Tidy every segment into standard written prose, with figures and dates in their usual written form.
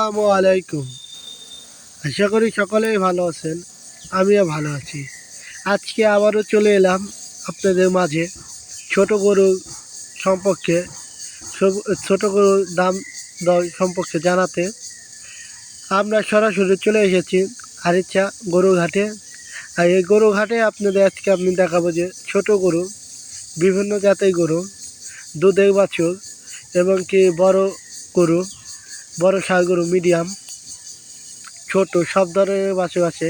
আসসালামু আলাইকুম। আশা করি সকলেই ভালো আছেন, আমিও ভালো আছি। আজকে আবারও চলে এলাম আপনাদের মাঝে ছোট গরু সম্পর্কে, ছোট গরুর দাম দর সম্পর্কে জানাতে। আমরা সরাসরি চলে এসেছি আরিচা গরুঘাটে। আর এই গরুঘাটে আপনাদের আজকে আমি দেখাবো যে ছোট গরু, বিভিন্ন জাতের গরু, দুধের বাছুর এবং কি বড় গরু, বড় ষাঁড় গরু, মিডিয়াম, ছোট সব ধরনের বাছুর আছে।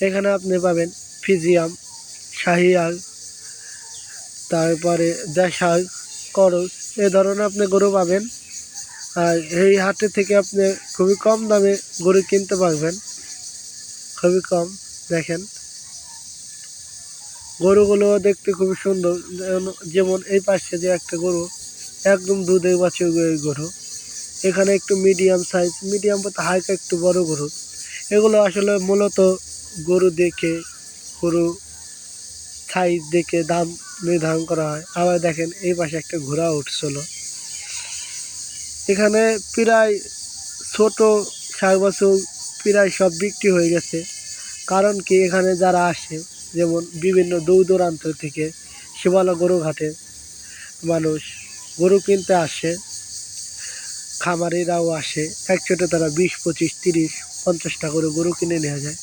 এখানে আপনি পাবেন ফিজিয়াম, শাহিয়াল, তারপরে দেশাল, করস, এ ধরনের আপনি গরু পাবেন। আর এই হাটে থেকে আপনি খুবই কম দামে গরু কিনতে পারবেন, খুবই কম। দেখেন গরুগুলো দেখতে খুবই সুন্দর। যেমন এই পাশে যে একটা গরু, একদম দুধের বাছুর গরু। এখানে একটু মিডিয়াম সাইজ, মিডিয়াম বলতে হালকা একটু বড় গরু। এগুলো আসলে মূলত গরু দেখে, গরু সাইজ দেখে দাম নির্ধারণ করা হয়। আবার দেখেন এই পাশে একটা ঘোড়া উঠছিল। এখানে প্রায় ছোট ষাঁড় বাছুর প্রায় সব বিক্রি হয়ে গেছে। কারণ কি, এখানে যারা আসে, যেমন বিভিন্ন দূর দূরান্ত থেকে শিবালা গরুঘাটে মানুষ গরু কিনতে আসে, খামারিরাও আসে। একচোটে তারা 20, 25, 30, 50টা করে গরু কিনে নেওয়া যায়।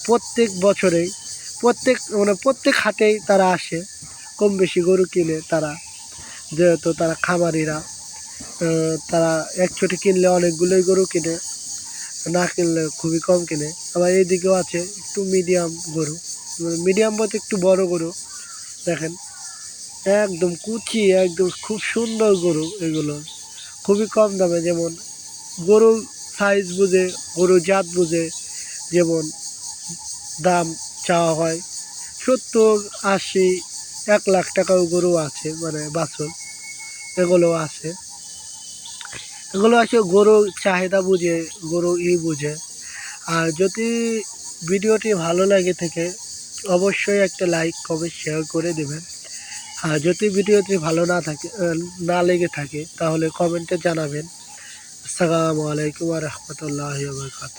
প্রত্যেক বছরেই প্রত্যেক হাটেই তারা আসে, কম বেশি গরু কিনে তারা। যেহেতু তারা খামারিরা, তারা একচোটে কিনলে অনেকগুলোই গরু কিনে, না কিনলে খুবই কম কিনে। আবার এইদিকেও আছে একটু মিডিয়াম গরু, মিডিয়াম বলতে একটু বড় গরু। দেখেন একদম কুচি, একদম খুব সুন্দর গরু। এগুলো খুবই কম দামে, যেমন গরুর সাইজ বুঝে, গরুর জাত বুঝে যেমন দাম চাওয়া হয়। 70, 80, 1 লাখ টাকাও গরু আছে, মানে বাছুর এগুলো আছে। এগুলো আছে গরুর চাহিদা বুঝে, গরু বুঝে। আর যদি ভিডিওটি ভালো লাগে থাকে, অবশ্যই একটা লাইক, কমেন্ট, শেয়ার করে দেবেন। আর যদি ভিডিওটি ভালো না লেগে থাকে, তাহলে কমেন্টে জানাবেন। আসসালামু আলাইকুম ওয়া রাহমাতুল্লাহি ওয়া বারাকাতুহু।